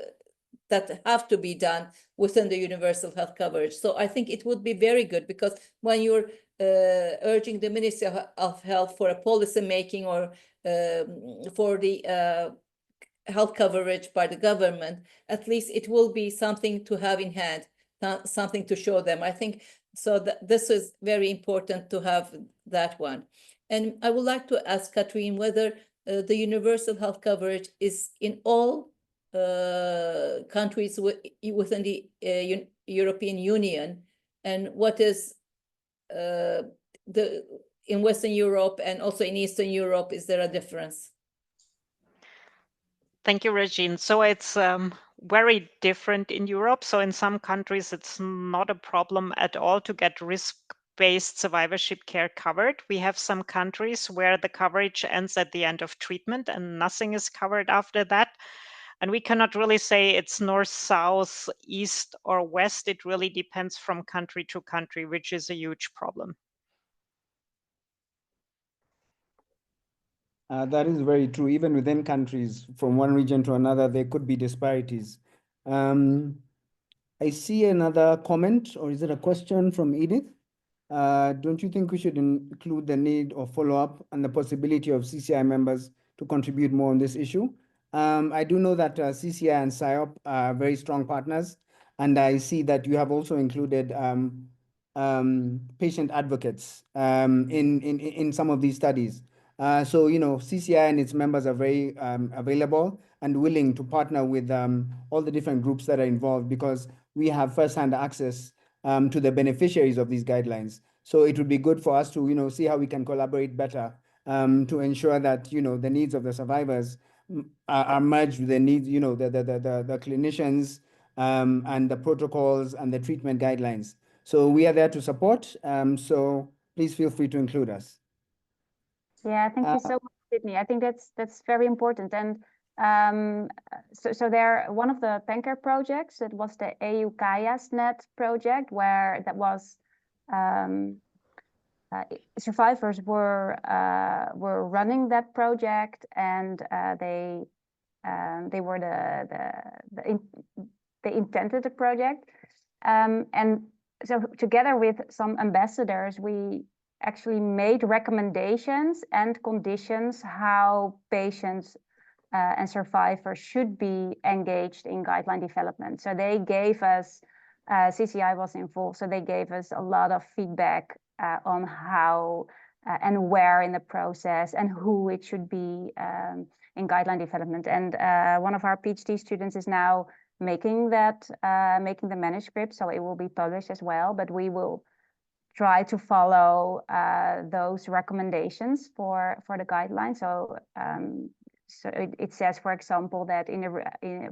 that have to be done within the universal health coverage. So I think it would be very good, because when you're urging the Ministry of Health for a policy making or for the health coverage by the government, at least it will be something to have in hand, something to show them. I think so this is very important to have that one. And I would like to ask Katrin whether the universal health coverage is in all countries within the European Union, and what is in Western Europe and also in Eastern Europe, is there a difference? Thank you, Regine. So it's very different in Europe. So in some countries, it's not a problem at all to get risk-based survivorship care covered. We have some countries where the coverage ends at the end of treatment and nothing is covered after that. And we cannot really say it's north, south, east, or west. It really depends from country to country, which is a huge problem. That is very true. Even within countries, from one region to another, there could be disparities. I see another comment, or is it a question from Edith? Don't you think we should include the need or follow-up and the possibility of CCI members to contribute more on this issue? I do know that CCI and SIOP are very strong partners, and I see that you have also included patient advocates in some of these studies. So, CCI and its members are very available and willing to partner with all the different groups that are involved, because we have firsthand access to the beneficiaries of these guidelines. So it would be good for us to, see how we can collaborate better to ensure that, the needs of the survivors are merged with the needs, the clinicians and the protocols and the treatment guidelines. So we are there to support. So please feel free to include us. Yeah, thank you so much, Sydney. I think that's very important. And so there, one of the PanCare projects, it was the EU CAIAS-net project, where that was survivors were running that project, and they were they intended the project, and so together with some ambassadors, we actually made recommendations and conditions how patients and survivors should be engaged in guideline development. So they gave us, CCI was involved, so they gave us a lot of feedback on how and where in the process and who it should be in guideline development. And one of our PhD students is now making the manuscript, so it will be published as well, but we will try to follow those recommendations for the guidelines. So it says, for example, that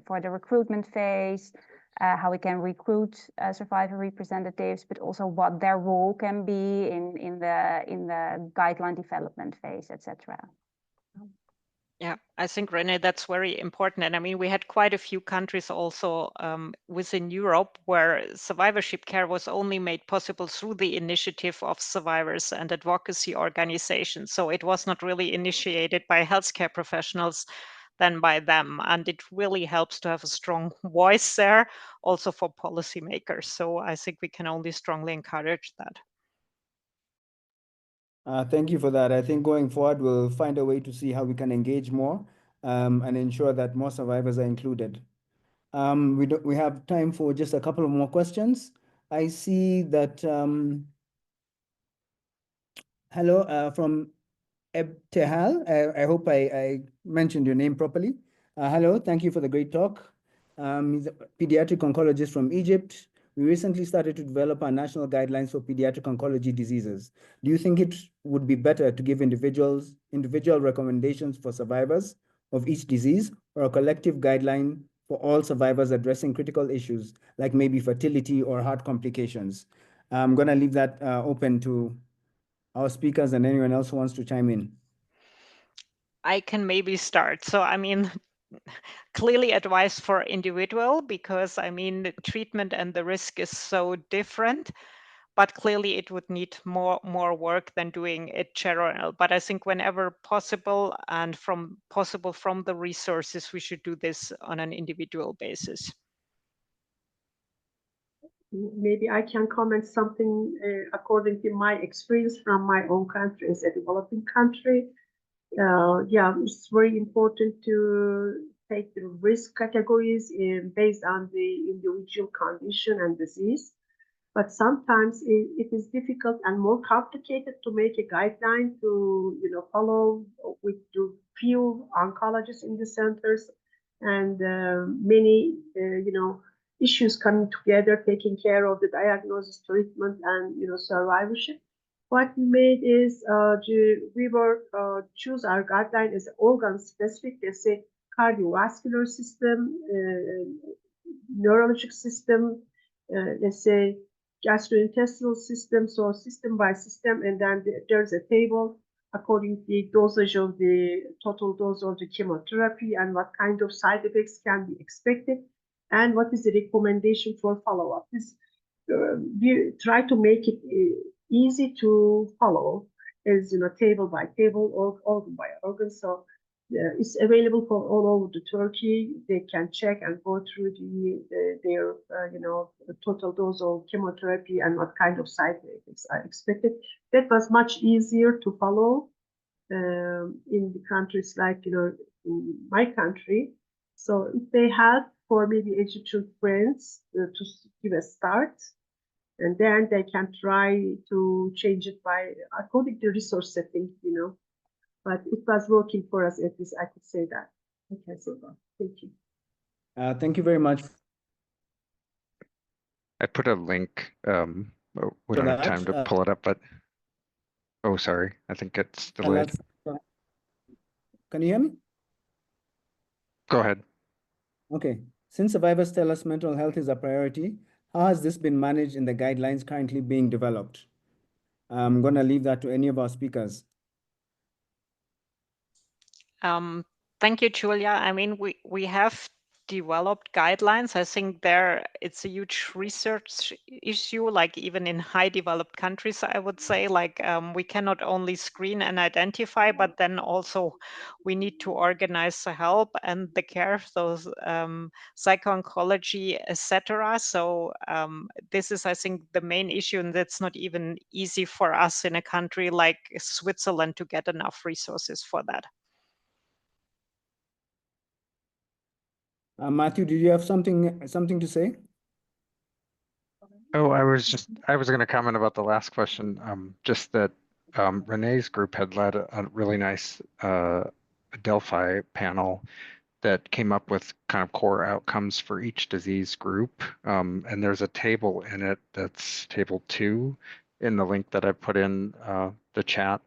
for the recruitment phase, how we can recruit survivor representatives, but also what their role can be in the guideline development phase, etc. Yeah, I think, Renée, that's very important. And I mean, we had quite a few countries also within Europe where survivorship care was only made possible through the initiative of survivors and advocacy organizations. So it was not really initiated by healthcare professionals than by them. And it really helps to have a strong voice there also for policymakers. So I think we can only strongly encourage that. Thank you for that. I think going forward, we'll find a way to see how we can engage more and ensure that more survivors are included. We have time for just a couple of more questions. I see that, hello, from Ebtehal. I hope I mentioned your name properly. Hello, thank you for the great talk. He's a pediatric oncologist from Egypt. We recently started to develop our national guidelines for pediatric oncology diseases. Do you think it would be better to give individual recommendations for survivors of each disease, or a collective guideline for all survivors addressing critical issues like maybe fertility or heart complications? I'm going to leave that open to our speakers and anyone else who wants to chime in. I can maybe start. So, I mean, clearly advice for individual, because I mean, the treatment and the risk is so different, but clearly it would need more work than doing it general. But I think whenever possible and from the resources, we should do this on an individual basis. Maybe I can comment something according to my experience from my own country as a developing country. Yeah, it's very important to take the risk categories based on the individual condition and disease. But sometimes it is difficult and more complicated to make a guideline to follow with the few oncologists in the centers and many issues coming together, taking care of the diagnosis, treatment, and survivorship. What we made is we were choose our guideline as organ specific. Let's say cardiovascular system, neurologic system, let's say gastrointestinal system, so system by system, and then there's a table according to the dosage of the total dose of the chemotherapy and what kind of side effects can be expected and what is the recommendation for follow-up. We try to make it easy to follow, as table by table or organ by organ. So it's available for all over the Turkey. They can check and go through their total dose of chemotherapy and what kind of side effects are expected. That was much easier to follow in the countries like in my country. So if they have for maybe Egyptian friends to give a start, and then they can try to change it by according to resource setting, But it was working for us, at least I could say that. I can say that. Thank you. Thank you very much. I put a link. We For don't have that, time to pull it up, but oh, sorry. I think it's and delayed. can you hear me? Go ahead. Okay. Since survivors tell us mental health is a priority, how has this been managed in the guidelines currently being developed? I'm going to leave that to any of our speakers. Thank you, Julia. I mean, we have developed guidelines. I think it's a huge research issue, like even in high developed countries, I would say, like we cannot only screen and identify, but then also we need to organize the help and the care, those psycho-oncology, etc. So this is, I think, the main issue, and that's not even easy for us in a country like Switzerland to get enough resources for that. Matthew, did you have something to say? Oh, I was going to comment about the last question. Just that Renee's group had led a really nice Delphi panel that came up with kind of core outcomes for each disease group. And there's a table in it that's table 2 in the link that I put in the chat,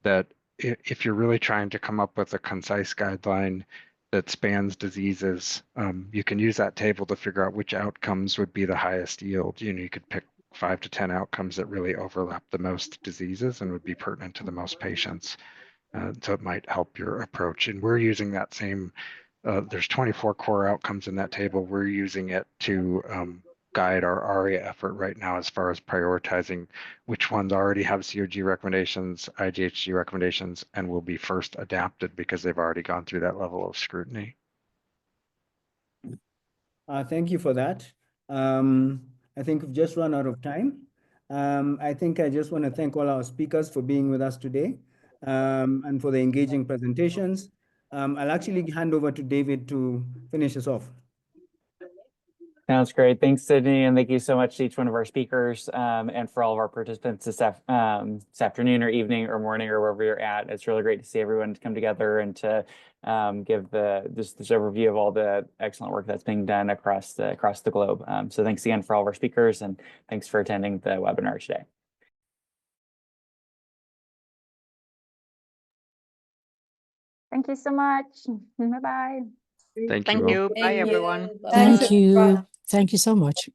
that if you're really trying to come up with a concise guideline that spans diseases, you can use that table to figure out which outcomes would be the highest yield. You could pick 5 to 10 outcomes that really overlap the most diseases and would be pertinent to the most patients. So it might help your approach. And we're using that same, there's 24 core outcomes in that table. We're using it to guide our ARIA effort right now as far as prioritizing which ones already have COG recommendations, IGHG recommendations, and will be first adapted because they've already gone through that level of scrutiny. Thank you for that. I think we've just run out of time. I think I just want to thank all our speakers for being with us today and for the engaging presentations. I'll actually hand over to David to finish us off. Sounds great. Thanks, Sydney, and thank you so much to each one of our speakers and for all of our participants this afternoon or evening or morning or wherever you're at. It's really great to see everyone come together and to give this overview of all the excellent work that's being done across the globe. So thanks again for all of our speakers, and thanks for attending the webinar today. Thank you so much. Bye-bye. Thank you. you. Bye, everyone. Bye-bye. Thank you. Thank you so much.